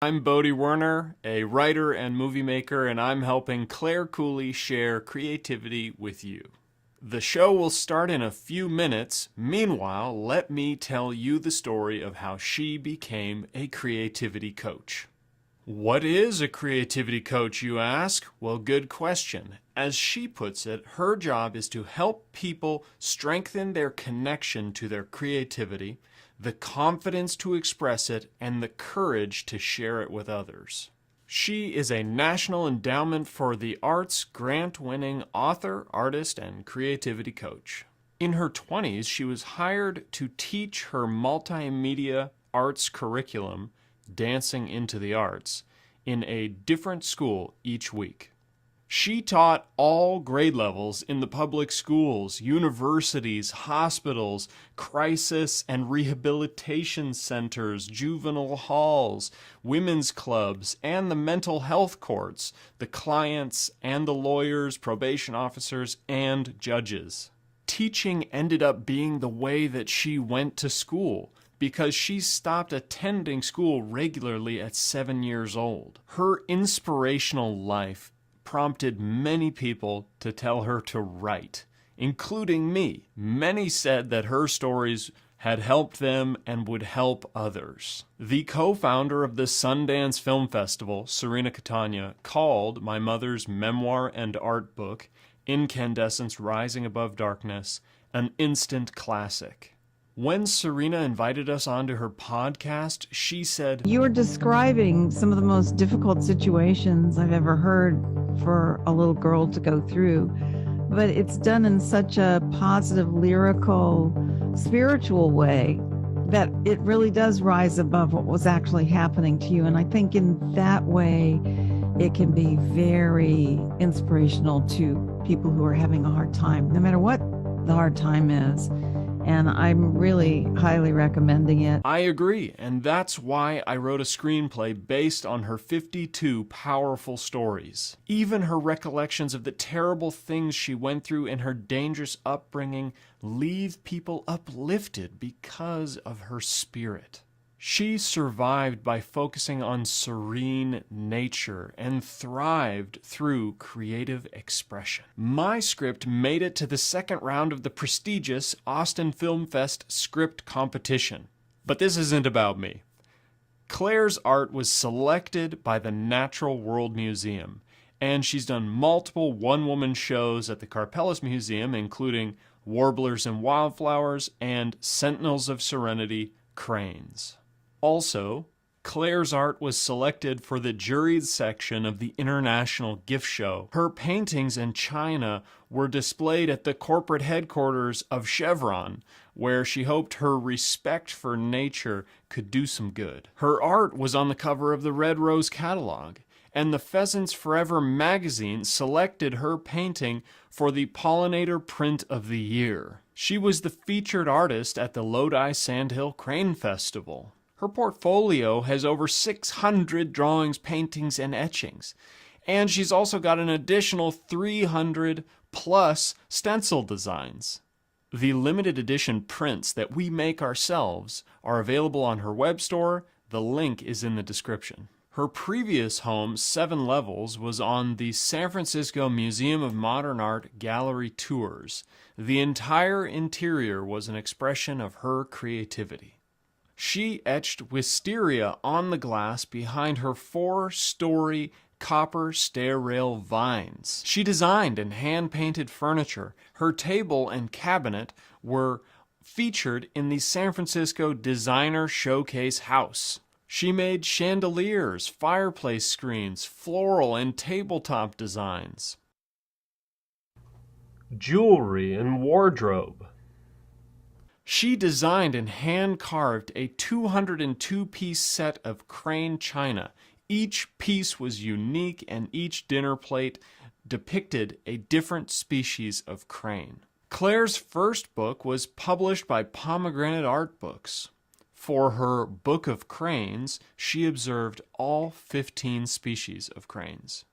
I'm Bodie Werner, a writer and movie maker, and I'm helping Claire Cooley share creativity with you. The show will start in a few minutes. Meanwhile, let me tell you the story of how she became a creativity coach. What is a creativity coach, you ask? Well, good question. As she puts it, her job is to help people strengthen their connection to their creativity, the confidence to express it, and the courage to share it with others. She is a National Endowment for the Arts grant-winning author, artist, and creativity coach. In her 20s, she was hired to teach her multimedia arts curriculum, Dancing into the Arts, in a different school each week. She taught all grade levels in the public schools, universities, hospitals, crisis and rehabilitation centers, juvenile halls, women's clubs, and the mental health courts, the clients and the lawyers, probation officers, and judges. Teaching ended up being the way that she went to school, because she stopped attending school regularly at 7 years old. Her inspirational life prompted many people to tell her to write, including me. Many said that her stories had helped them and would help others. The co-founder of the Sundance Film Festival, Serena Catania, called my mother's memoir and art book, Incandescence Rising Above Darkness, an instant classic. When Serena invited us onto her podcast, she said, "You are describing some of the most difficult situations I've ever heard for a little girl to go through, but it's done in such a positive, lyrical, spiritual way that it really does rise above what was actually happening to you." And I think in that way, it can be very inspirational to people who are having a hard time, no matter what the hard time is. And I'm really highly recommending it. I agree, and that's why I wrote a screenplay based on her 52 powerful stories. Even her recollections of the terrible things she went through in her dangerous upbringing leave people uplifted because of her spirit. She survived by focusing on serene nature and thrived through creative expression. My script made it to the second round of the prestigious Austin Film Fest script competition. But this isn't about me. Claire's art was selected by the Natural World Museum, and she's done multiple one-woman shows at the Karpellis Museum, including Warblers and Wildflowers and Sentinels of Serenity, Cranes. Also, Claire's art was selected for the juried section of the International Gift Show. Her paintings in China were displayed at the corporate headquarters of Chevron, where she hoped her respect for nature could do some good. Her art was on the cover of the Red Rose catalog, and the Pheasants Forever magazine selected her painting for the Pollinator Print of the Year. She was the featured artist at the Lodi Sandhill Crane Festival. Her portfolio has over 600 drawings, paintings, and etchings. And she's also got an additional 300 plus stencil designs. The limited edition prints that we make ourselves are available on her web store. The link is in the description. Her previous home, 7 Levels, was on the San Francisco Museum of Modern Art gallery tours. The entire interior was an expression of her creativity. She etched wisteria on the glass behind her 4-story copper stair rail vines. She designed and hand-painted furniture. Her table and cabinet were featured in the San Francisco Designer Showcase House. She made chandeliers, fireplace screens, floral and tabletop designs. Jewelry and wardrobe. She designed and hand-carved a 202-piece set of crane china. Each piece was unique, and each dinner plate depicted a different species of crane. Claire's first book was published by Pomegranate Art Books. For her Book of Cranes, she observed all 15 species of cranes.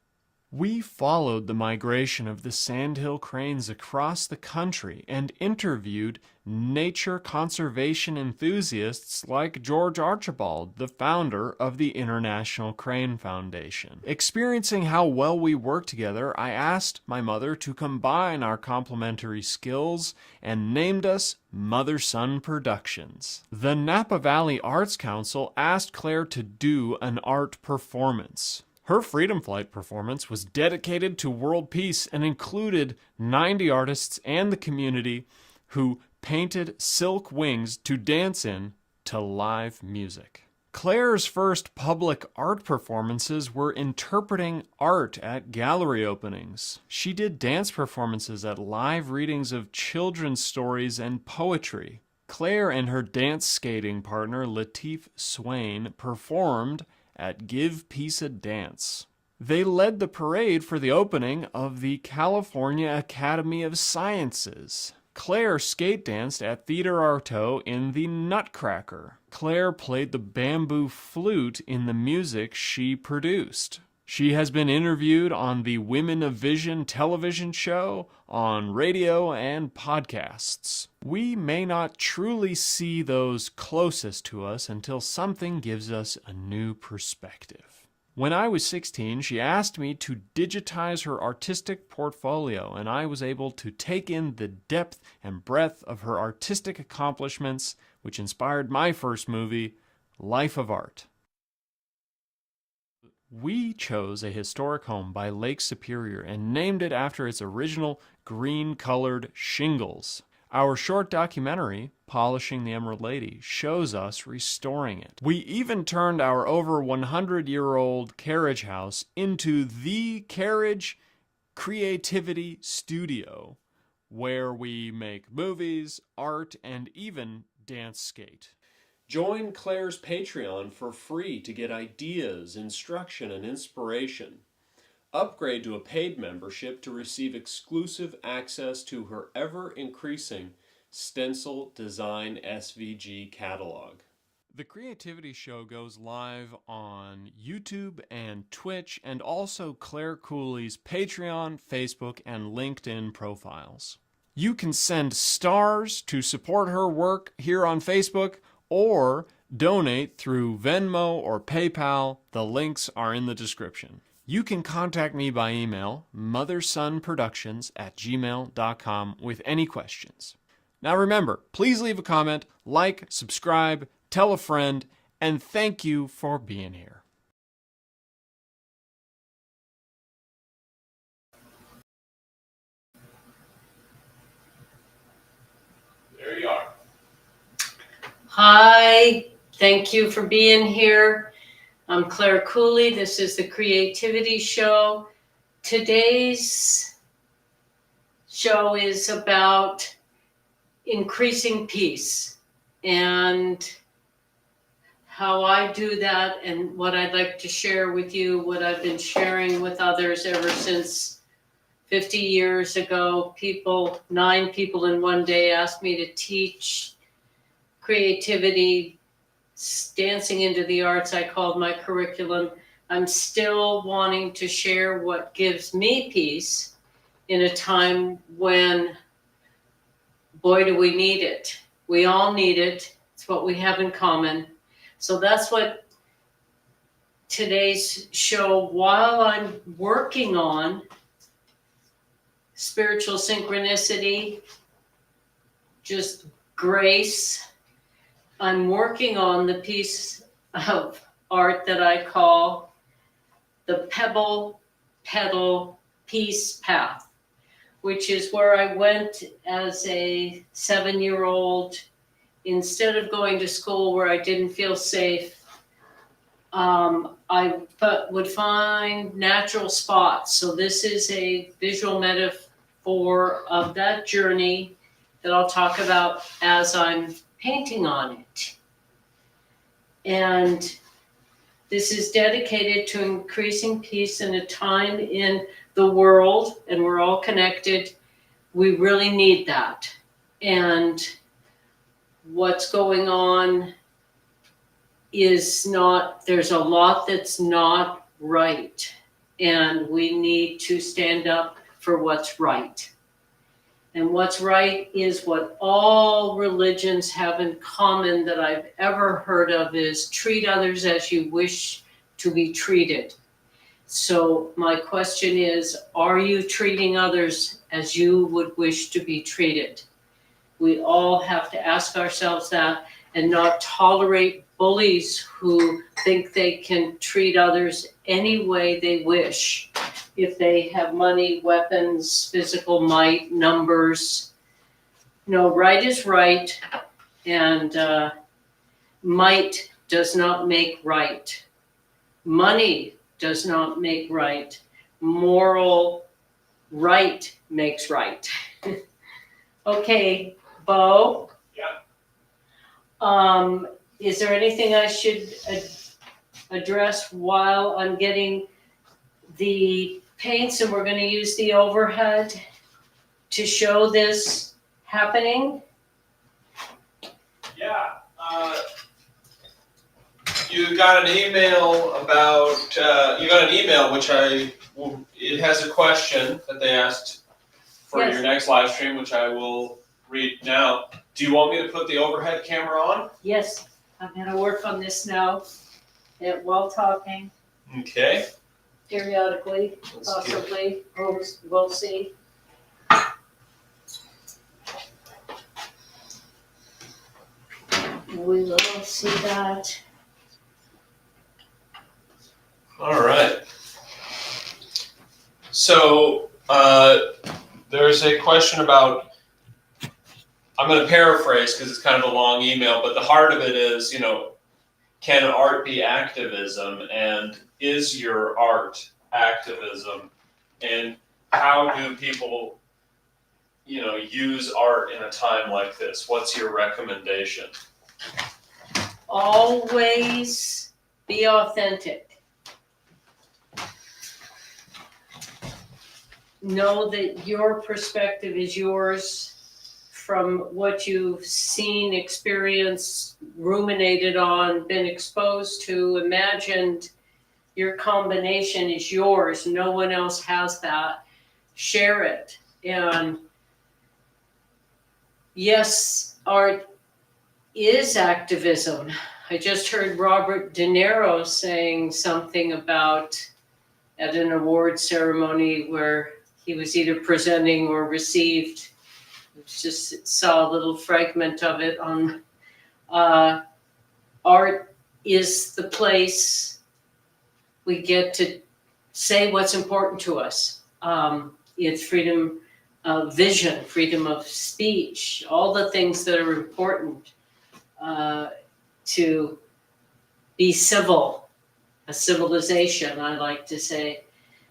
We followed the migration of the sandhill cranes across the country and interviewed nature conservation enthusiasts like George Archibald, the founder of the International Crane Foundation. Experiencing how well we worked together, I asked my mother to combine our complementary skills and named us Mother-Son Productions. The Napa Valley Arts Council asked Claire to do an art performance. Her Freedom Flight performance was dedicated to world peace and included 90 artists and the community who painted silk wings to dance in to live music. Claire's first public art performances were interpreting art at gallery openings. She did dance performances at live readings of children's stories and poetry. Claire and her dance skating partner Lateef Swain performed at Give Peace a Dance. They led the parade for the opening of the California Academy of Sciences. Claire skate danced at Theater Artaud in The Nutcracker. Claire played the bamboo flute in the music she produced. She has been interviewed on the Women of Vision television show, on radio, and podcasts. We may not truly see those closest to us until something gives us a new perspective. When I was 16, she asked me to digitize her artistic portfolio, and I was able to take in the depth and breadth of her artistic accomplishments, which inspired my first movie, Life of Art. We chose a historic home by Lake Superior and named it after its original green-colored shingles. Our short documentary, Polishing the Emerald Lady, shows us restoring it. We even turned our over 100-year-old carriage house into the Carriage Creativity Studio, where we make movies, art, and even dance skate. Join Claire's Patreon for free to get ideas, instruction, and inspiration. Upgrade to a paid membership to receive exclusive access to her ever-increasing Stencil Design SVG catalog. The Creativity Show goes live on YouTube and Twitch, and also Claire Cooley's Patreon, Facebook, and LinkedIn profiles. You can send stars to support her work here on Facebook, or donate through Venmo or PayPal. The links are in the description. You can contact me by email, mothersonproductions@gmail.com, with any questions. Now remember, please leave a comment, like, subscribe, tell a friend, and thank you for being here. There you are. Hi, thank you for being here. I'm Claire Cooley. This is the Creativity Show. Today's show is about increasing peace and how I do that, and what I'd like to share with you, what I've been sharing with others ever since 50 years ago. 9 people in one day asked me to teach creativity, dancing into the arts. I called my curriculum. I'm still wanting to share what gives me peace in a time when, boy, do we need it. We all need it. It's what we have in common. So that's what today's show, while I'm working on spiritual synchronicity, just grace, I'm working on the piece of art that I call the Pebble Pedal Peace Path, which is where I went as a 7-year-old. Instead of going to school where I didn't feel safe, I would find natural spots. So this is a visual metaphor of that journey that I'll talk about as I'm painting on it. And this is dedicated to increasing peace in a time in the world, and we're all connected. We really need that. And what's going on is there's a lot that's not right. and we need to stand up for what's right. And what's right is what all religions have in common that I've ever heard of is treat others as you wish to be treated. So my question is, are you treating others as you would wish to be treated? We all have to ask ourselves that and not tolerate bullies who think they can treat others any way they wish. If they have money, weapons, physical might, numbers. No, right is right, and might does not make right. Money does not make right. Moral right makes right. Okay, Bo? Yeah. Is there anything I should address while I'm getting the paints, and we're going to use the overhead to show this happening? Yeah. You got an email about, which it has a question that they asked for Yes. your next live stream, which I will read now. Do you want me to put the overhead camera on? Yes, I'm going to work on this now while talking Okay. periodically, Let's do it. possibly. We'll see. We will see that. All right. So there's a question about, I'm going to paraphrase because it's kind of a long email, but the heart of it is, can art be activism, and is your art activism, and how do people, use art in a time like this? What's your recommendation? Always be authentic. Know that your perspective is yours from what you've seen, experienced, ruminated on, been exposed to, imagined. Your combination is yours. No one else has that. Share it. And yes, art is activism. I just heard Robert De Niro saying something about at an award ceremony where he was either presenting or received. Just saw a little fragment of it on art is the place we get to say what's important to us. It's freedom of vision, freedom of speech, all the things that are important to be civil, a civilization, I like to say.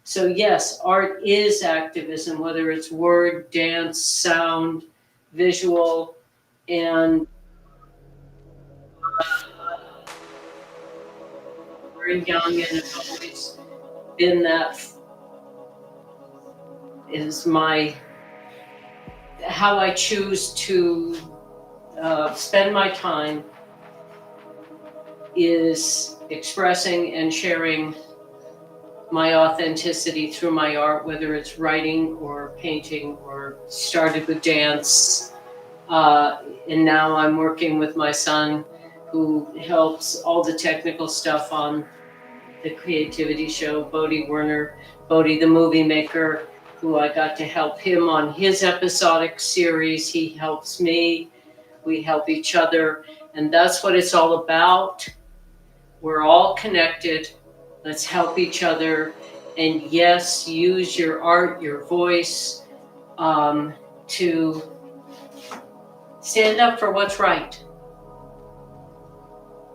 So yes, art is activism, whether it's word, dance, sound, visual, and very young and have always been that. Is how I choose to spend my time is expressing and sharing my authenticity through my art, whether it's writing or painting, or started with dance. And now I'm working with my son who helps all the technical stuff on the creativity show, Bodie Werner, Bodie the movie maker, who I got to help him on his episodic series. He helps me, we help each other, and that's what it's all about. We're all connected. Let's help each other. And yes, use your art, your voice, to stand up for what's right.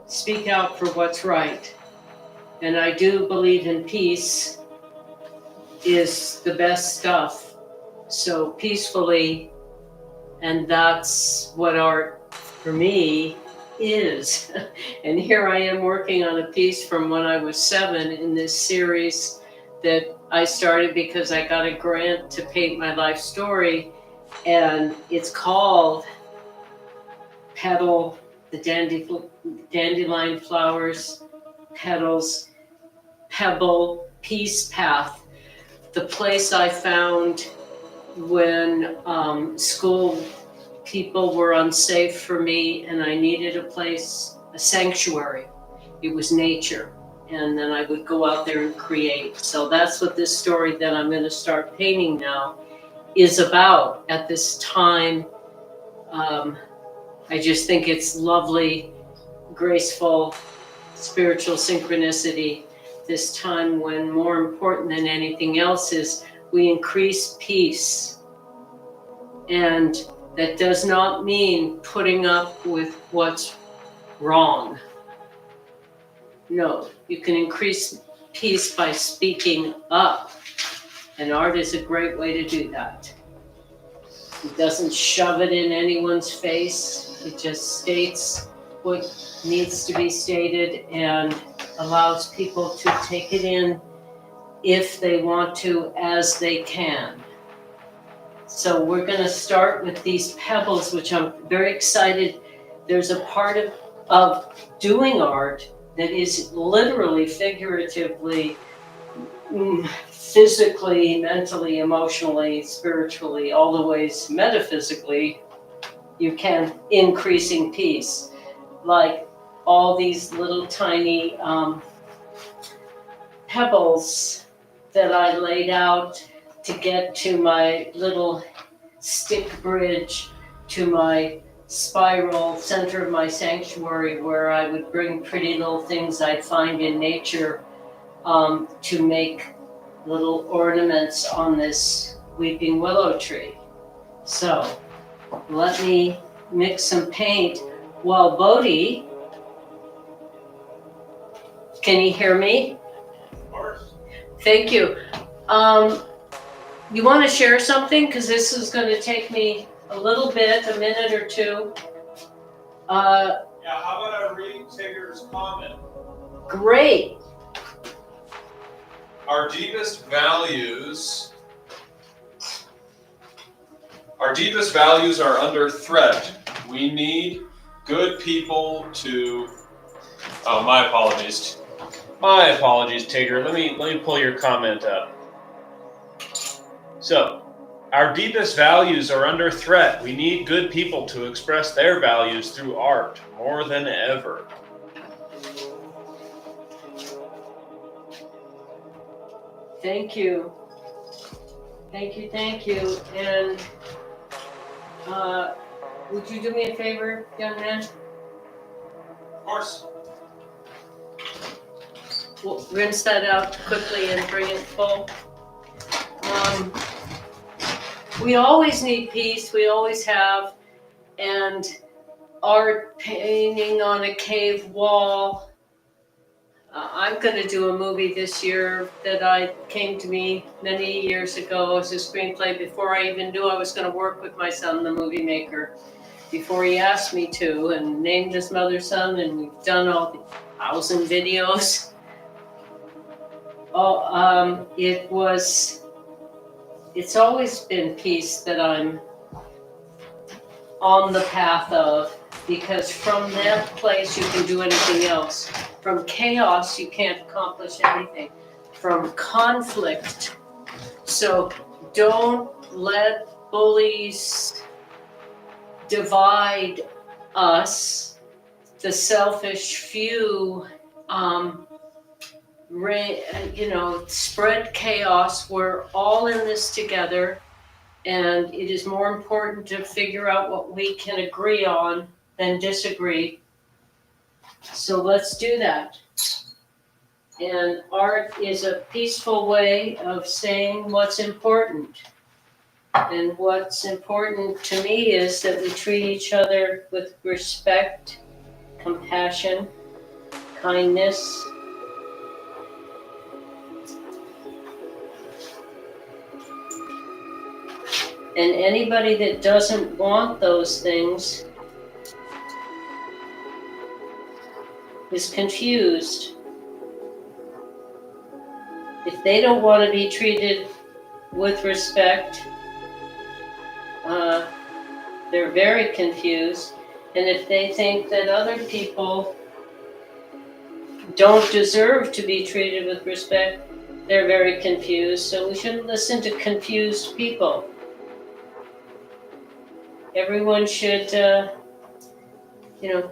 Speak out for what's right. And I do believe in peace is the best stuff. So peacefully, and that's what art for me is. And here I am working on a piece from when I was 7 in this series that I started because I got a grant to paint my life story, and it's called Petal, the dandelion flowers, petals, pebble, peace path, the place I found when school people were unsafe for me and I needed a place, a sanctuary. It was nature. And then I would go out there and create. So that's what this story that I'm going to start painting now is about at this time. I just think it's lovely, graceful, spiritual synchronicity. This time when more important than anything else is we increase peace. And that does not mean putting up with what's wrong. No, you can increase peace by speaking up. And art is a great way to do that. It doesn't shove it in anyone's face. It just states what needs to be stated and allows people to take it in if they want to, as they can. So we're going to start with these pebbles, which I'm very excited. There's a part of doing art that is literally, figuratively, physically, mentally, emotionally, spiritually, all the ways metaphysically, you can increasing peace. Like all these little tiny pebbles that I laid out to get to my little stick bridge to my spiral center of my sanctuary, where I would bring pretty little things I'd find in nature to make little ornaments on this weeping willow tree. So let me mix some paint while Bodhi, can you hear me? Of course. Thank you. You want to share something? Because this is going to take me a little bit, a minute or two. Yeah, how about I read Tigger's comment? Great. Our deepest values are under threat. We need good people to. Oh, my apologies. My apologies, Tigger. Let me pull your comment up. So, our deepest values are under threat. We need good people to express their values through art more than ever. Thank you. Thank you, thank you. And would you do me a favor, young man? Of course. We'll rinse that out quickly and bring it full. We always need peace, we always have, and art, painting on a cave wall. I'm going to do a movie this year that came to me many years ago as a screenplay before I even knew I was going to work with my son, the movie maker, before he asked me to, and named his mother son, and we've done all the 1,000 videos. It's always been peace that I'm on the path of, because from that place you can do anything else. From chaos you can't accomplish anything. From conflict. So don't let bullies divide us, the selfish few, spread chaos. We're all in this together, and it is more important to figure out what we can agree on than disagree. So let's do that. And art is a peaceful way of saying what's important. And what's important to me is that we treat each other with respect, compassion, kindness. And anybody that doesn't want those things is confused. If they don't want to be treated with respect, they're very confused. And if they think that other people don't deserve to be treated with respect, they're very confused, so we shouldn't listen to confused people. Everyone should,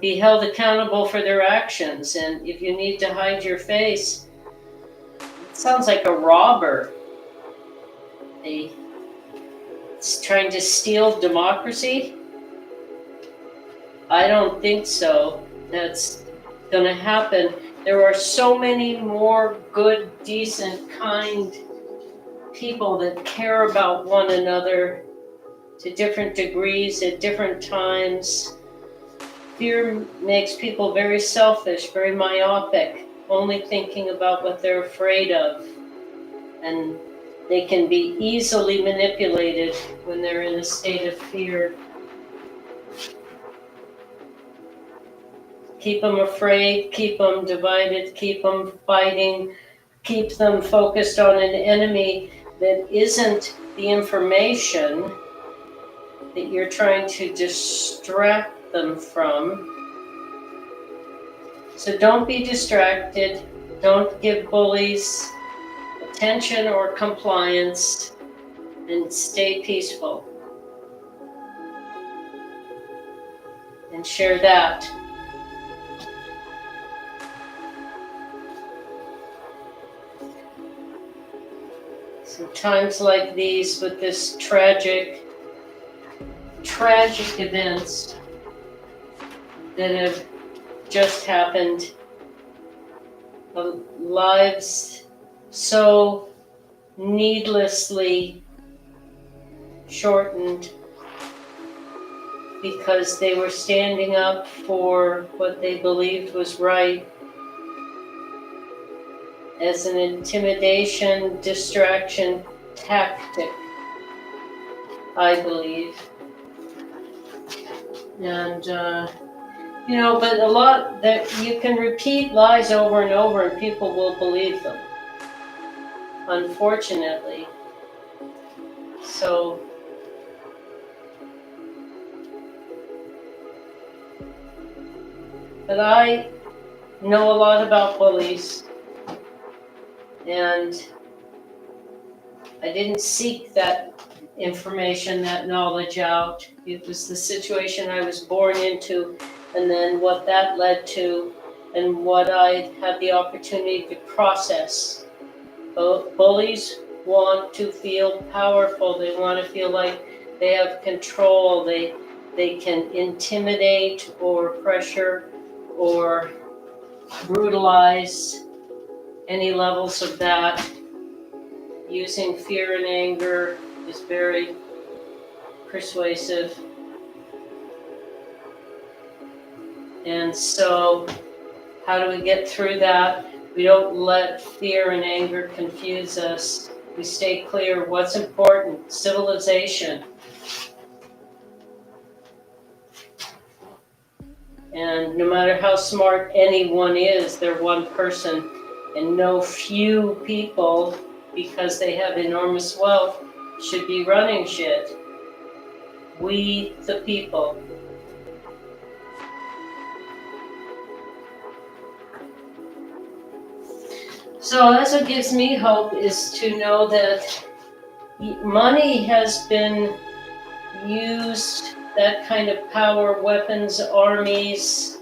be held accountable for their actions. And if you need to hide your face, it sounds like a robber. It's trying to steal democracy. I don't think so. That's going to happen. There are so many more good, decent, kind people that care about one another to different degrees at different times. Fear makes people very selfish, very myopic, only thinking about what they're afraid of. And they can be easily manipulated when they're in a state of fear. Keep them afraid, keep them divided, keep them fighting, keep them focused on an enemy that isn't the information that you're trying to distract them from. So don't be distracted. Don't give bullies attention or compliance, and stay peaceful. And share that. So times like these, with this tragic events that have just happened, lives so needlessly shortened because they were standing up for what they believed was right, as an intimidation, distraction tactic, I believe. And, but a lot that you can repeat lies over and over and people will believe them, unfortunately. So, but I know a lot about bullies, and I didn't seek that information, that knowledge out. It was the situation I was born into, and then what that led to, and what I had the opportunity to process. Bullies want to feel powerful. They want to feel like they have control. They can intimidate or pressure or brutalize any levels of that. Using fear and anger is very persuasive. And so, how do we get through that? We don't let fear and anger confuse us. We stay clear. What's important? Civilization. And no matter how smart anyone is, they're one person. And no few people, because they have enormous wealth, should be running shit. We, the people. So that's what gives me hope, is to know that money has been used, that kind of power, weapons, armies,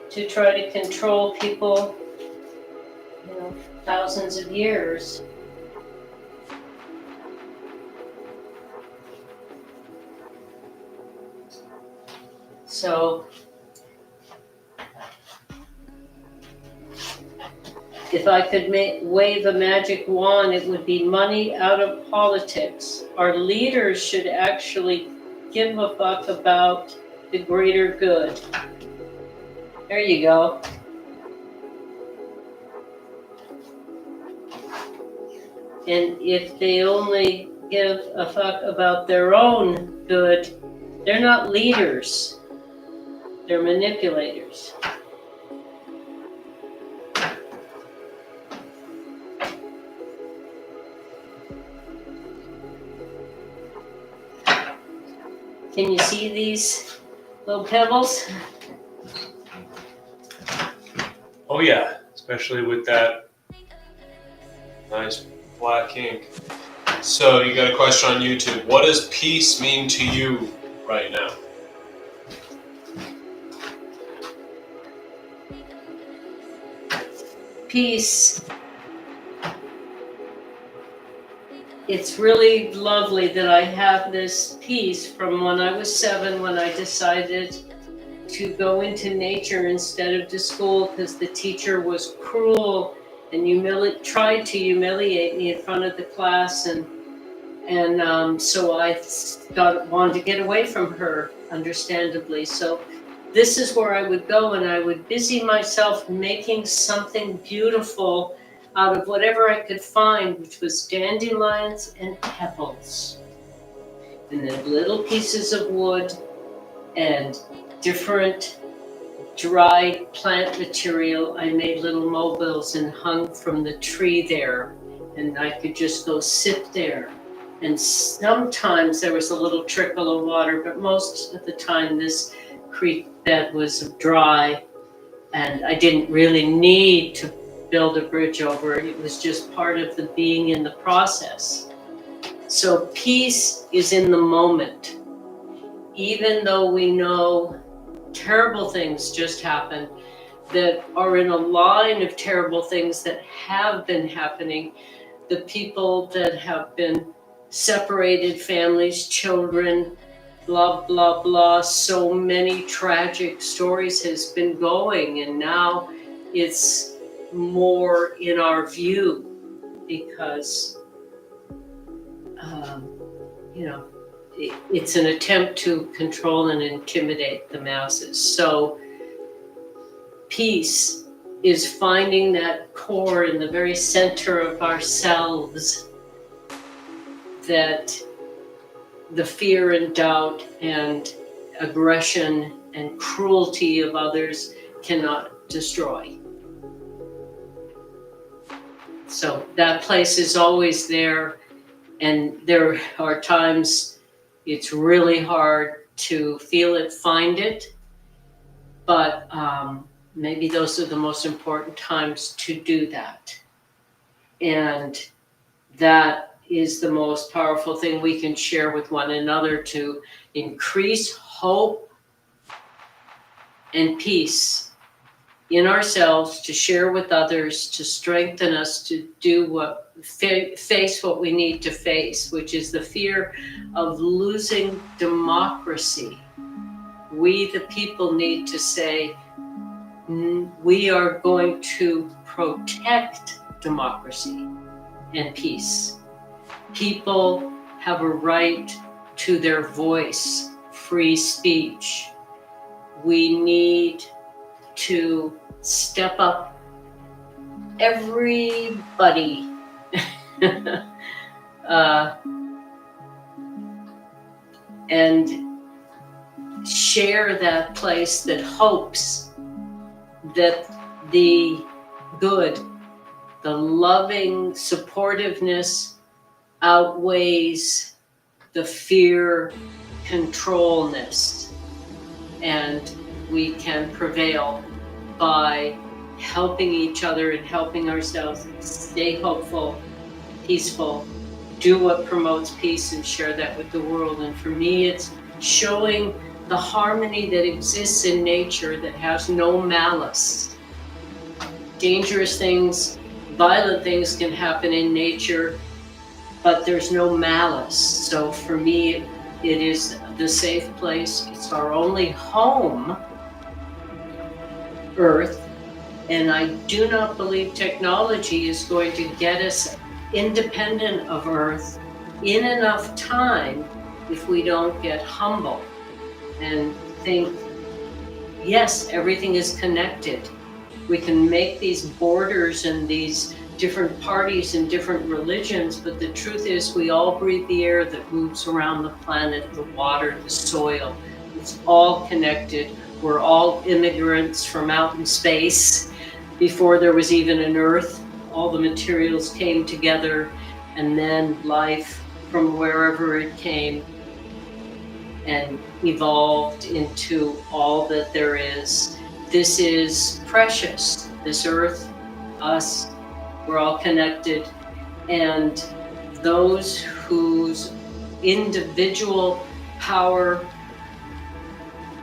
to try to control people, thousands of years. So, if I could wave a magic wand, it would be money out of politics. Our leaders should actually give a fuck about the greater good. There you go. And if they only give a fuck about their own good, they're not leaders. They're manipulators. Can you see these little pebbles? Oh yeah, especially with that Nice black ink. So you got a question on YouTube. What does peace mean to you right now? Peace. It's really lovely that I have this peace from when I was 7, when I decided to go into nature instead of to school because the teacher was cruel and tried to humiliate me in front of the class, and so I wanted to get away from her, understandably. So this is where I would go, and I would busy myself making something beautiful out of whatever I could find, which was dandelions and pebbles, and then little pieces of wood and different dried plant material. I made little mobiles and hung from the tree there, and I could just go sit there. And sometimes there was a little trickle of water, but most of the time this creek bed was dry, and I didn't really need to build a bridge over it. It was just part of the being in the process. So peace is in the moment. Even though we know terrible things just happened, that are in a line of terrible things that have been happening, the people that have been separated, families, children, blah, blah, blah, so many tragic stories has been going, and now it's more in our view because, it's an attempt to control and intimidate the masses. So peace is finding that core in the very center of ourselves, that the fear and doubt and aggression and cruelty of others cannot destroy. So that place is always there, and there are times it's really hard to feel it, find it, but maybe those are the most important times to do that. And that is the most powerful thing we can share with one another to increase hope and peace in ourselves, to share with others, to strengthen us to do face what we need to face, which is the fear of losing democracy. We, the people, need to say, we are going to protect democracy and peace. People have a right to their voice, free speech. We need to step up, everybody, and share that place that hopes that the good, the loving supportiveness outweighs the fear, controlness, and we can prevail by helping each other and helping ourselves stay hopeful, peaceful, do what promotes peace, and share that with the world. And for me, it's showing the harmony that exists in nature that has no malice. Dangerous things, violent things can happen in nature, but there's no malice. So for me, it is the safe place. It's our only home, Earth, and I do not believe technology is going to get us independent of Earth in enough time if we don't get humble and think, yes, everything is connected. We can make these borders and these different parties and different religions, but the truth is we all breathe the air that moves around the planet, the water, the soil. It's all connected. We're all immigrants from outer space. Before there was even an Earth, all the materials came together, and then life from wherever it came and evolved into all that there is. This is precious. This Earth, us, we're all connected. and those whose individual power,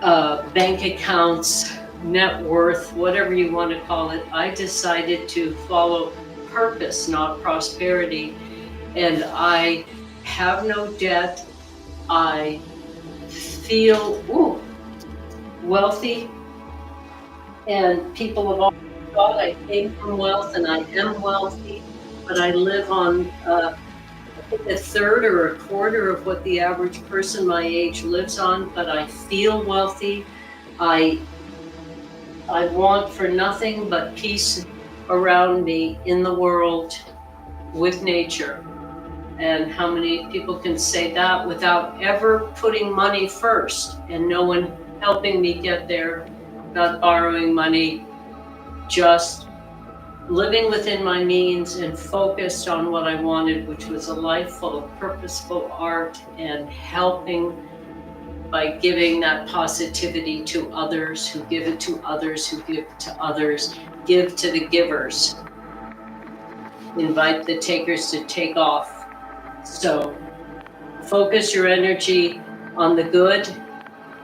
bank accounts, net worth, whatever you want to call it, I decided to follow purpose, not prosperity. And I have no debt. I feel wealthy, and people have always thought I came from wealth, and I am wealthy, but I live on I think a third or a quarter of what the average person my age lives on, but I feel wealthy. I want for nothing but peace around me, in the world, with nature. And how many people can say that without ever putting money first, and no one helping me get there, not borrowing money, just living within my means and focused on what I wanted, which was a life full of purposeful art and helping by giving that positivity to others, who give it to others, who give to others, give to the givers, invite the takers to take off. So focus your energy on the good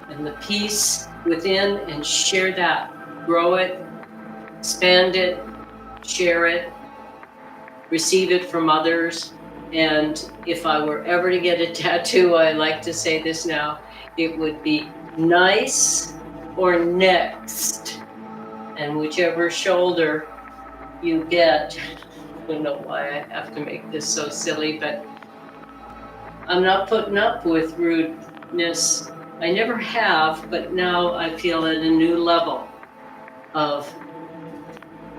and the peace within, and share that. Grow it, expand it, share it, receive it from others. And if I were ever to get a tattoo, I like to say this now, it would be nice or next. And whichever shoulder you get, I don't know why I have to make this so silly, but I'm not putting up with rudeness. I never have, but now I feel at a new level of,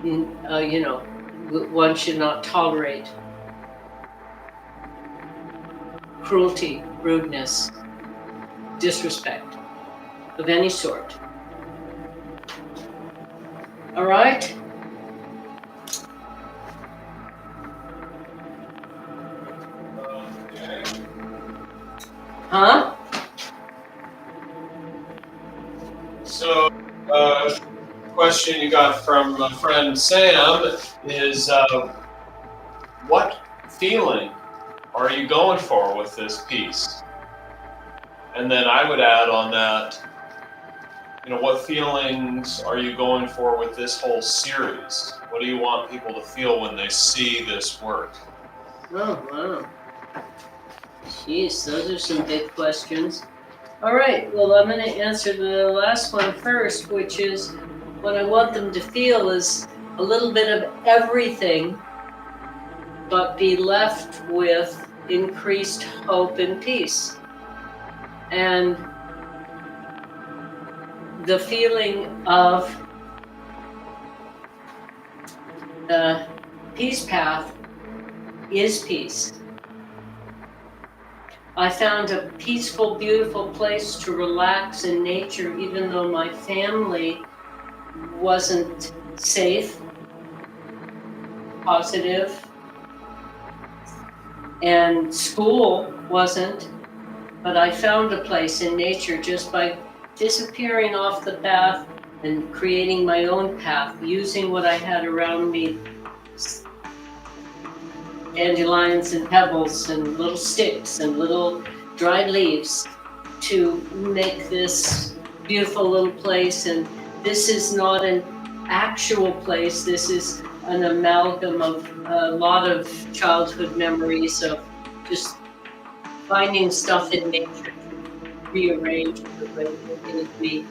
one should not tolerate cruelty, rudeness, disrespect of any sort. All right? Huh? So, question you got from a friend Sam is, what feeling are you going for with this piece? And then I would add on that, what feelings are you going for with this whole series? What do you want people to feel when they see this work? Oh, wow. Jeez, those are some big questions. All right, well, I'm going to answer the last one first, which is what I want them to feel is a little bit of everything, but be left with increased hope and peace. And the feeling of the peace path is peace. I found a peaceful, beautiful place to relax in nature, even though my family wasn't safe, positive, and school wasn't. But I found a place in nature just by disappearing off the path and creating my own path, using what I had around me, dandelions and pebbles and little sticks and little dried leaves, to make this beautiful little place. And this is not an actual place. This is an amalgam of a lot of childhood memories of just finding stuff in nature to rearrange the way it did me,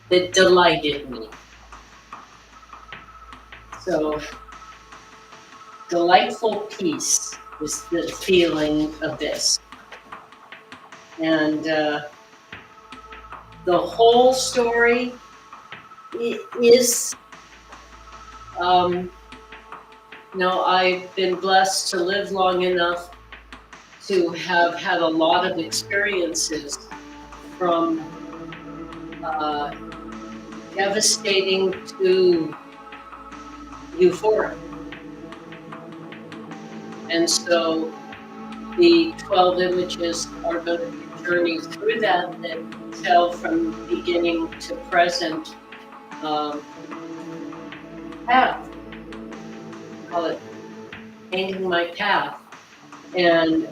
that delighted me. So, delightful peace is the feeling of this. And the whole story is, I've been blessed to live long enough to have had a lot of experiences, from devastating to euphoric. And so the 12 images are going to be a journey through that tell from beginning to present path. Call it painting my path. And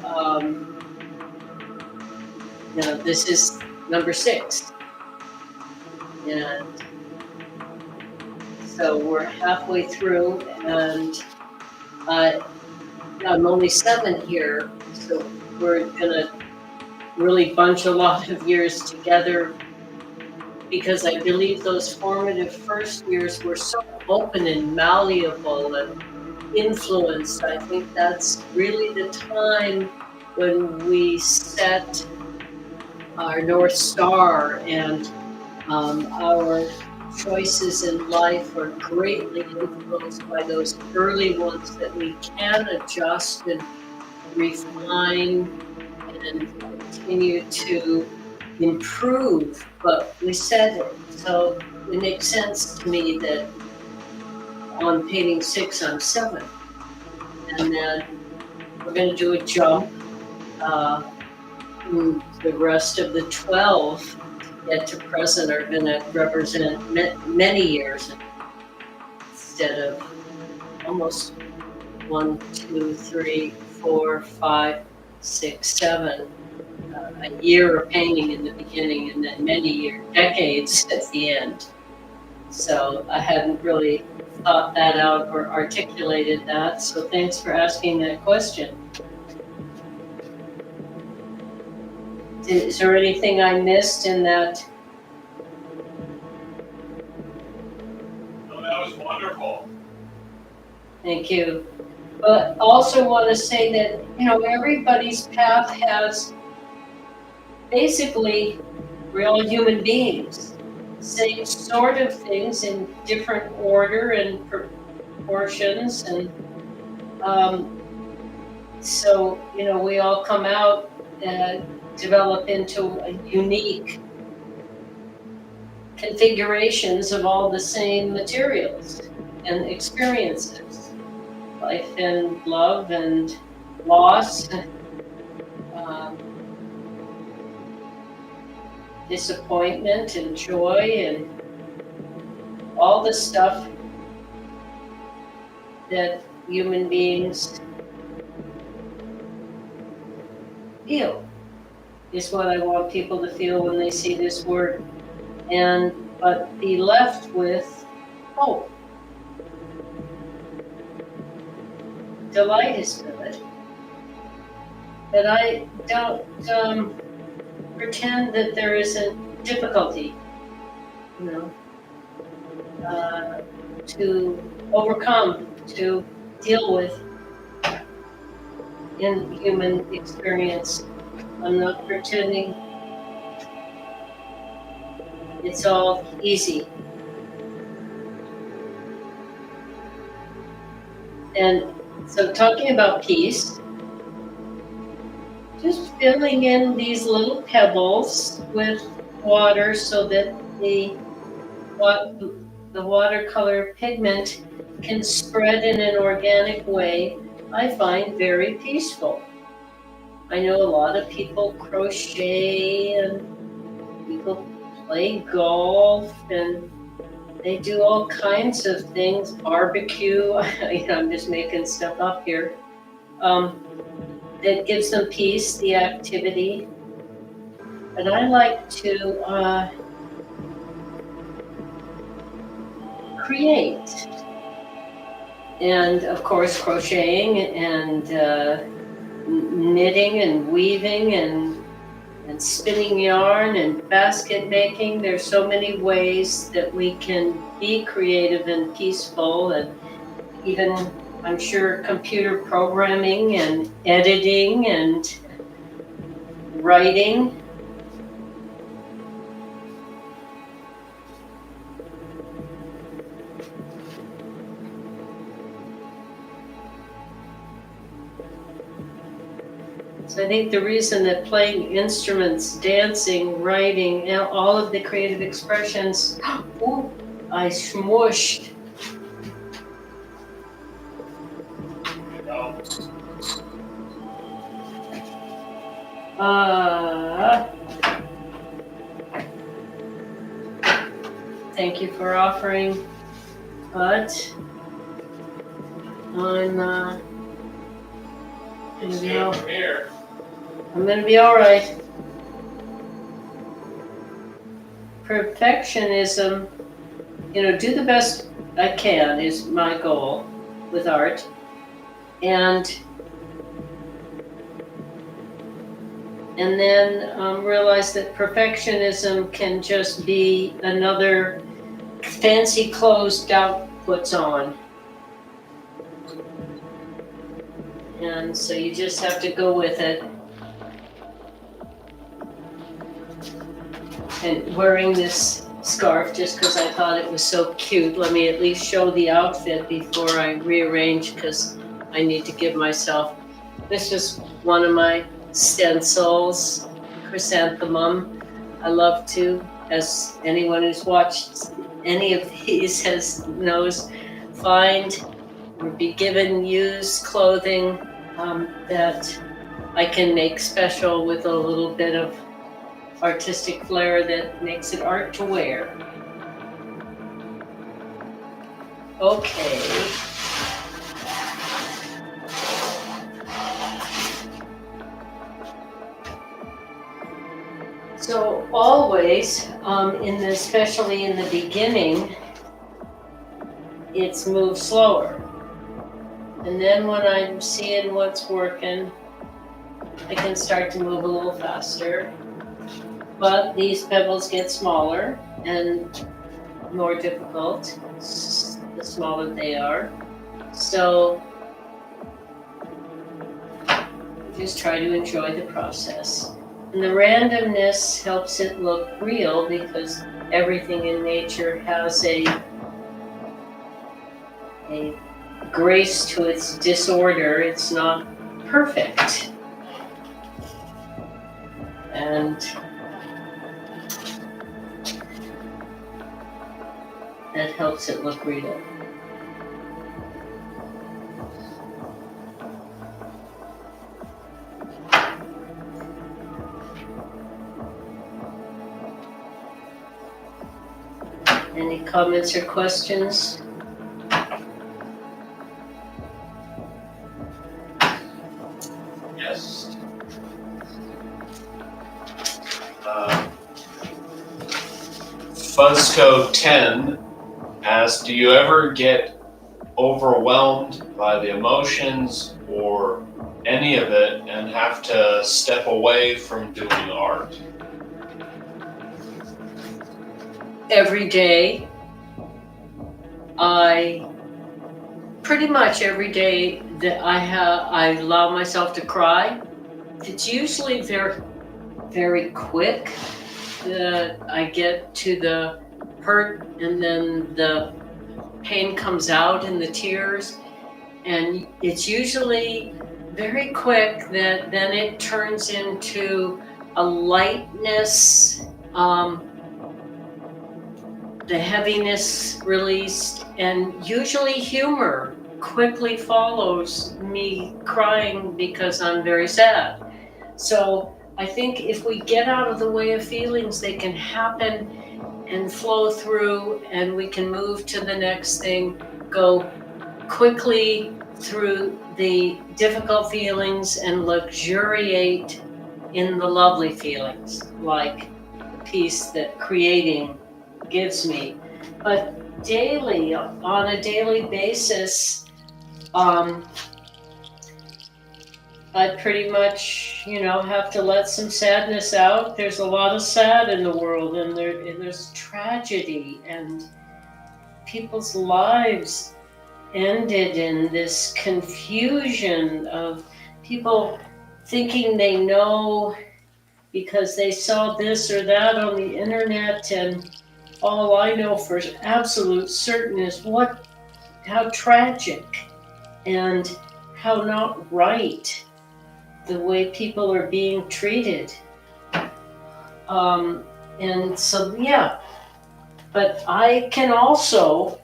this is number 6. And so we're halfway through, and I'm only 7 here, so we're gonna really bunch a lot of years together, because I believe those formative first years were so open and malleable and influenced. I think that's really the time when we set our North Star, and our choices in life are greatly influenced by those early ones that we can adjust and refine and continue to improve, but we set it. So it makes sense to me that on painting 6, I'm 7. And then we're going to do a jump. The rest of the 12 to get to present are going to represent many years instead of almost 1, 2, 3, 4, 5, 6, 7. A year of painting in the beginning, and then many decades at the end. So I hadn't really thought that out or articulated that. So thanks for asking that question. Is there anything I missed in that? Oh, that was wonderful. Thank you. But also want to say that, everybody's path has, basically, we're all human beings. Same sort of things in different order and proportions. And so, we all come out and develop into a unique configurations of all the same materials and experiences. Life and love and loss, disappointment and joy, and all the stuff that human beings feel is what I want people to feel when they see this work, but be left with hope. Delight is good, but I don't pretend that there isn't difficulty, to overcome, to deal with in human experience. I'm not pretending it's all easy. And so talking about peace, just filling in these little pebbles with water so that the watercolor pigment can spread in an organic way, I find very peaceful. I know a lot of people crochet and people play golf and they do all kinds of things, barbecue. I'm just making stuff up here. That gives them peace, the activity. And I like to create. And of course, crocheting and knitting and weaving and spinning yarn and basket making. There's so many ways that we can be creative and peaceful, and even, I'm sure, computer programming and editing and writing. So I think the reason that playing instruments, dancing, writing, all of the creative expressions, ooh, I smushed. Thank you for offering, but I'm I'm gonna be all right. Perfectionism, do the best I can is my goal with art. And then realize that perfectionism can just be another fancy clothes doubt puts on. And so you just have to go with it. And wearing this scarf just because I thought it was so cute. Let me at least show the outfit before I rearrange, because I need to give myself. This is one of my stencils, chrysanthemum. I love to, as anyone who's watched any of these knows, find or be given used clothing that I can make special with a little bit of artistic flair that makes it art to wear. Okay. So always, especially in the beginning, it's moved slower. And then when I'm seeing what's working, I can start to move a little faster. But these pebbles get smaller and more difficult the smaller they are. So just try to enjoy the process. And the randomness helps it look real, because everything in nature has a grace to its disorder. It's not perfect. And that helps it look real. Any comments or questions? Yes. Fuzzco 10 asks, do you ever get overwhelmed by the emotions or any of it and have to step away from doing art? Every day, pretty much every day that I allow myself to cry. It's usually very, very quick that I get to the hurt, and then the pain comes out in the tears. And it's usually very quick that then it turns into a lightness, the heaviness released, and usually humor quickly follows me crying because I'm very sad. So I think if we get out of the way of feelings, they can happen and flow through, and we can move to the next thing, go quickly through the difficult feelings and luxuriate in the lovely feelings, like the peace that creating gives me. But daily, on a daily basis, I pretty much, have to let some sadness out. There's a lot of sad in the world, and there's tragedy, and people's lives ended in this confusion of people thinking they know because they saw this or that on the internet, and all I know for absolute certain is how tragic and how not right the way people are being treated. And so, yeah, but I can also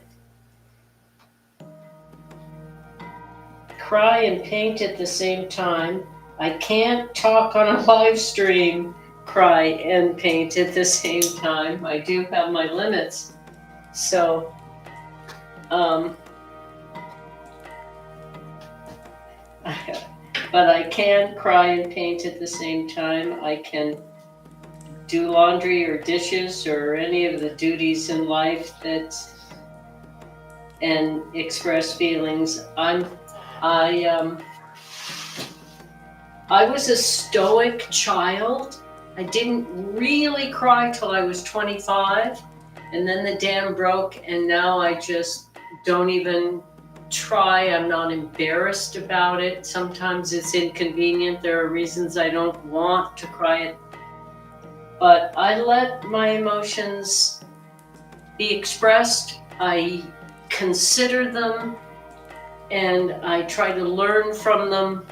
cry and paint at the same time. I can't talk on a live stream, cry and paint at the same time. I do have my limits. So, but I can cry and paint at the same time. I can do laundry or dishes or any of the duties in life and express feelings. I was a stoic child. I didn't really cry till I was 25, and then the dam broke, and now I just don't even try. I'm not embarrassed about it. Sometimes it's inconvenient. There are reasons I don't want to cry, but I let my emotions be expressed. I consider them, and I try to learn from them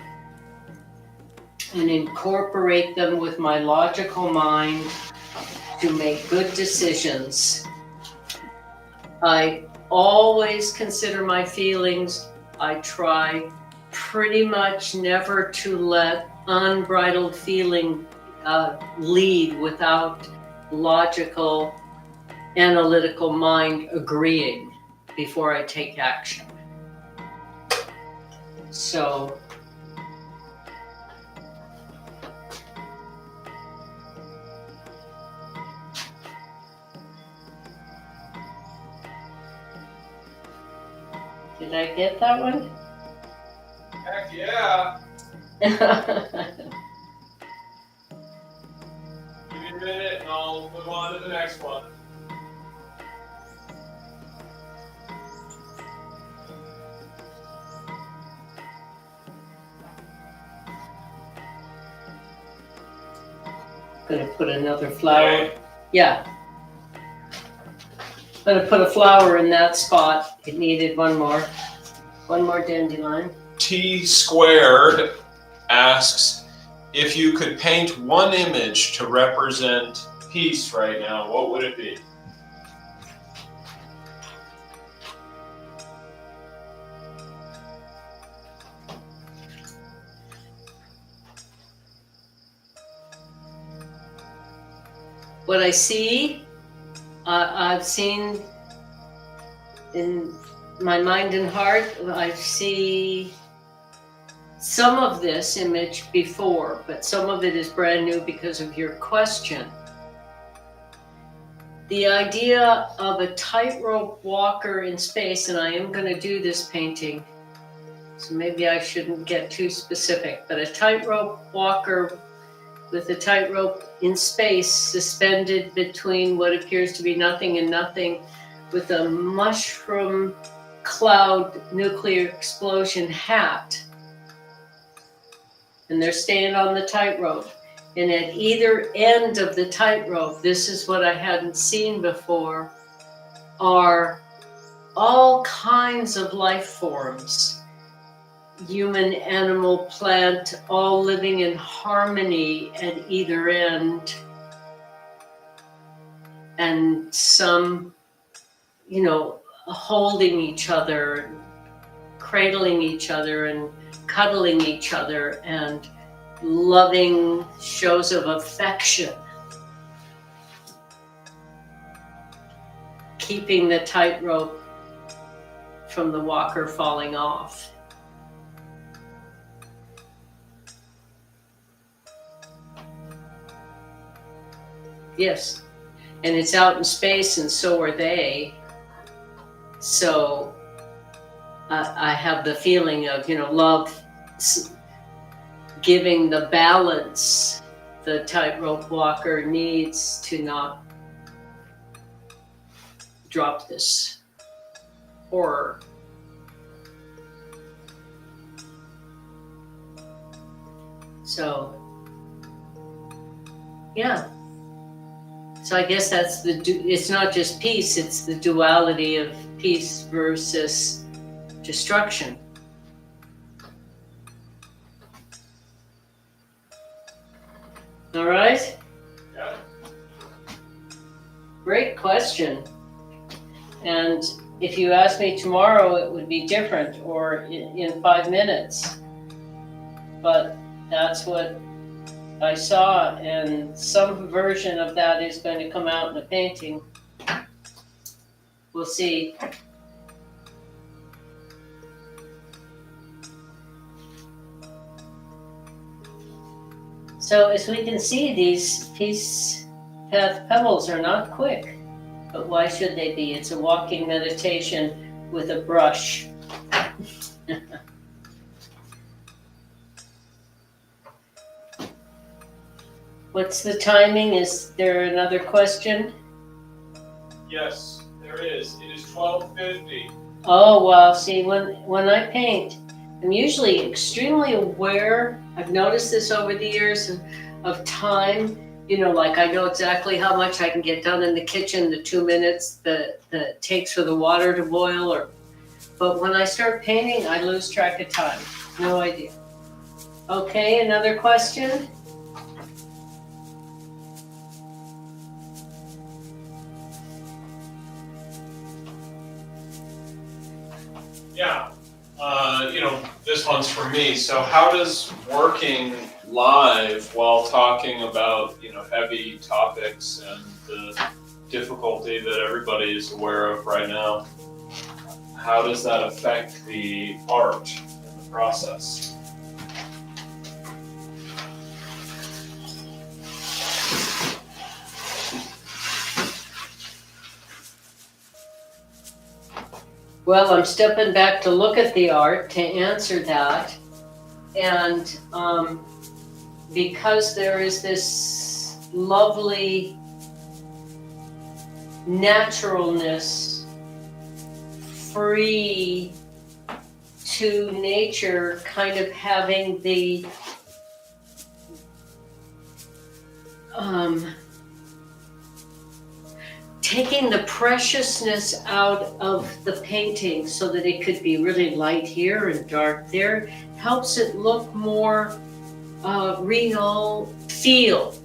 and incorporate them with my logical mind to make good decisions. I always consider my feelings. I try pretty much never to let unbridled feeling lead without logical, analytical mind agreeing before I take action. So did I get that one? Heck yeah. Give me a minute and I'll move on to the next one. Gonna put another flower. Yeah. Gonna put a flower in that spot. It needed one more dandelion. T Squared asks, if you could paint one image to represent peace right now, what would it be? What I see, I've seen in my mind and heart, I see some of this image before, but some of it is brand new because of your question. The idea of a tightrope walker in space, and I am going to do this painting, so maybe I shouldn't get too specific, but a tightrope walker with a tightrope in space suspended between what appears to be nothing and nothing, with a mushroom cloud nuclear explosion hat. And they're staying on the tightrope. And at either end of the tightrope, this is what I hadn't seen before, are all kinds of life forms. Human, animal, plant, all living in harmony at either end. And some, holding each other, cradling each other, and cuddling each other, and loving shows of affection. Keeping the tightrope from the walker falling off. Yes, and it's out in space, and so are they. So I have the feeling of, love giving the balance the tightrope walker needs to not drop this horror. So, yeah. So I guess that's it's not just peace, it's the duality of peace versus destruction. All right? Yeah. Great question. And if you ask me tomorrow, it would be different, or in 5 minutes. But that's what I saw, and some version of that is going to come out in a painting. We'll see. So as we can see, these peace path pebbles are not quick, but why should they be? It's a walking meditation with a brush. What's the timing? Is there another question? Yes, there is. It is 12:50. Oh, wow. See, when I paint, I'm usually extremely aware. I've noticed this over the years of time. You know, like I know exactly how much I can get done in the kitchen, the 2 minutes that it takes for the water to boil. But when I start painting, I lose track of time. No idea. Okay, another question? Yeah, this one's for me. So how does working live while talking about, heavy topics and the difficulty that everybody is aware of right now, how does that affect the art and the process? Well, I'm stepping back to look at the art to answer that. And because there is this lovely naturalness, free to nature, kind of having the taking the preciousness out of the painting so that it could be really light here and dark there, helps it look more real,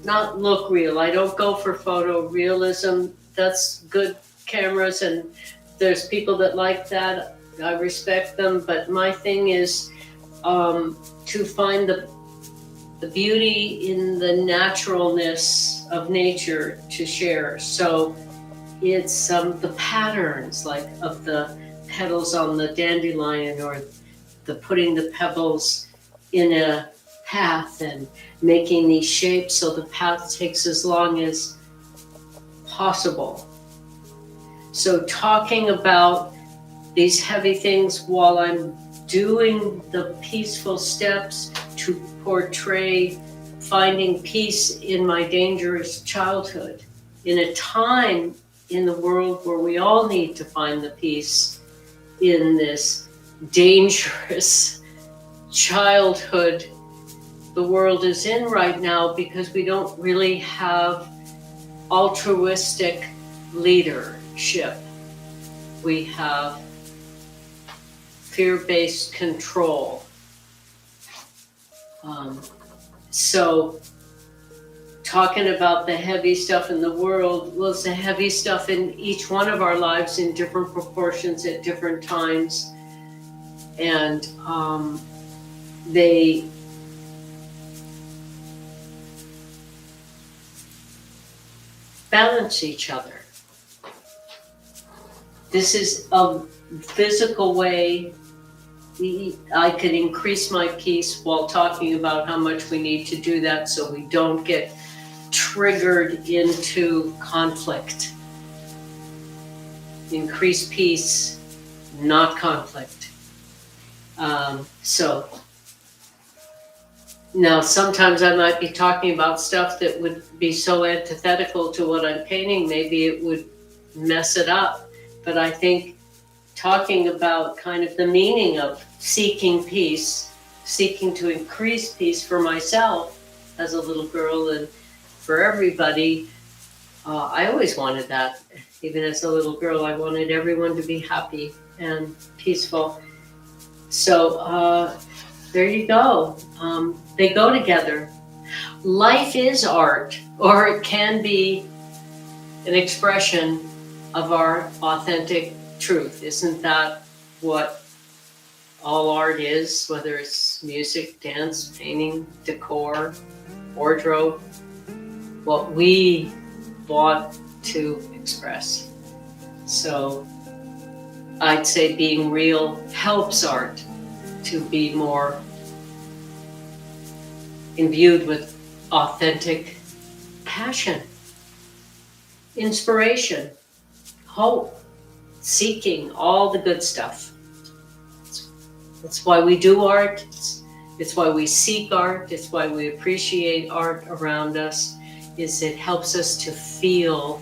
not look real. I don't go for photorealism. That's good cameras, and there's people that like that. I respect them, but my thing is to find the beauty in the naturalness of nature to share. So it's the patterns, like of the petals on the dandelion, or the putting the pebbles in a path and making these shapes so the path takes as long as possible. So talking about these heavy things while I'm doing the peaceful steps to portray finding peace in my dangerous childhood, in a time in the world where we all need to find the peace in this dangerous childhood the world is in right now, because we don't really have altruistic leadership. We have fear-based control. So talking about the heavy stuff in the world, well, it's the heavy stuff in each one of our lives in different proportions at different times. And they balance each other. This is a physical way I could increase my peace while talking about how much we need to do that so we don't get triggered into conflict. Increase peace, not conflict. So now sometimes I might be talking about stuff that would be so antithetical to what I'm painting, maybe it would mess it up. But I think talking about kind of the meaning of seeking peace, seeking to increase peace for myself as a little girl and for everybody, I always wanted that. Even as a little girl, I wanted everyone to be happy and peaceful. So there you go. They go together. Life is art, or it can be an expression of our authentic truth. Isn't that what all art is, whether it's music, dance, painting, decor, wardrobe? What we want to express. So I'd say being real helps art to be more imbued with authentic passion, inspiration, hope, seeking, all the good stuff. That's why we do art. It's why we seek art. It's why we appreciate art around us, is it helps us to feel,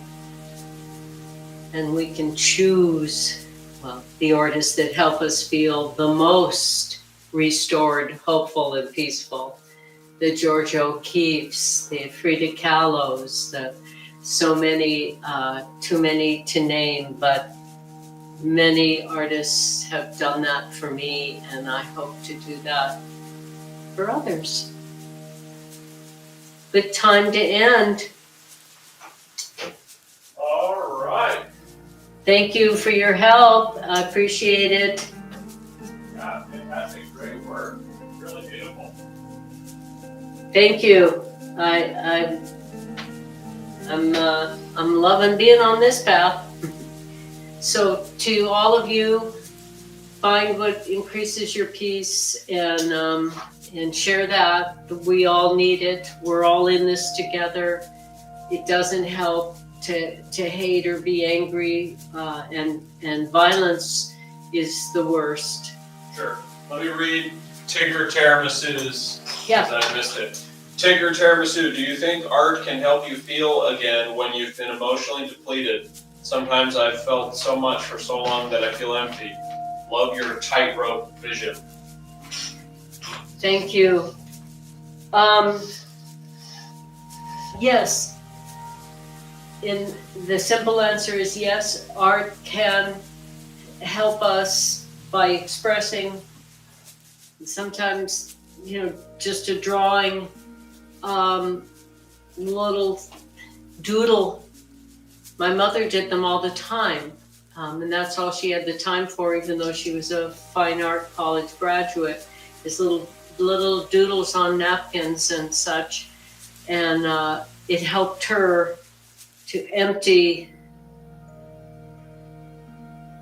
and we can choose, well, the artists that help us feel the most restored, hopeful, and peaceful. The George O'Keeffes, the Frida Kahlos, the so many, too many to name, but many artists have done that for me, and I hope to do that for others. Good time to end. All right. Thank you for your help. I appreciate it. Yeah, fantastic. Great work. Really beautiful. Thank you. I'm loving being on this path. So to all of you, find what increases your peace and share that. We all need it. We're all in this together. It doesn't help to hate or be angry, and violence is the worst. Sure. Let me read Tigger Tiramisu's, Yeah. because I missed it. Tigger Tiramisu, do you think art can help you feel again when you've been emotionally depleted? Sometimes I've felt so much for so long that I feel empty. Love your tightrope vision. Thank you. Yes. And the simple answer is yes, art can help us by expressing. Sometimes, just a drawing, little doodle. My mother did them all the time, and that's all she had the time for, even though she was a fine art college graduate. Is little doodles on napkins and such, and it helped her to empty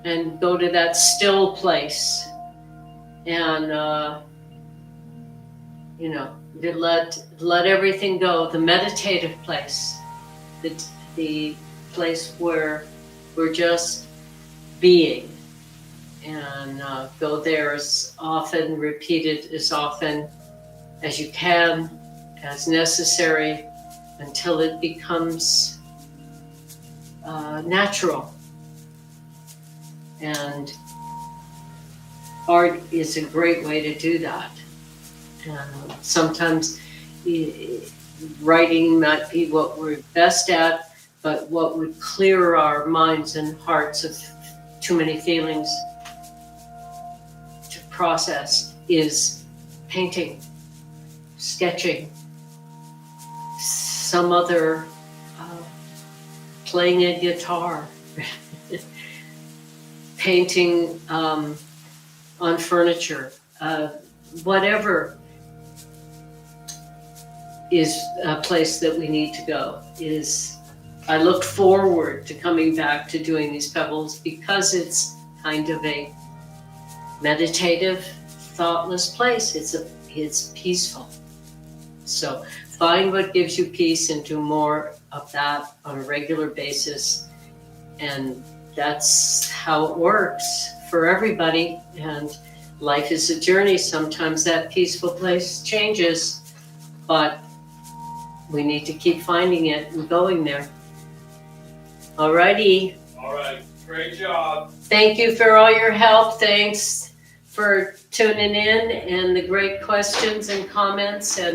and go to that still place, and let everything go. The meditative place, the place where we're just being, and go there as often, repeat it as often as you can, as necessary, until it becomes natural. And art is a great way to do that. Sometimes writing might be what we're best at, but what would clear our minds and hearts of too many feelings to process is painting, sketching, some other, playing a guitar, painting on furniture, whatever is a place that we need to go. I look forward to coming back to doing these pebbles because it's kind of a meditative, thoughtless place. It's peaceful. So find what gives you peace and do more of that on a regular basis. And that's how it works for everybody. And life is a journey. Sometimes that peaceful place changes, but we need to keep finding it and going there. Alrighty. All right. Great job. Thank you for all your help. Thanks for tuning in and the great questions and comments. And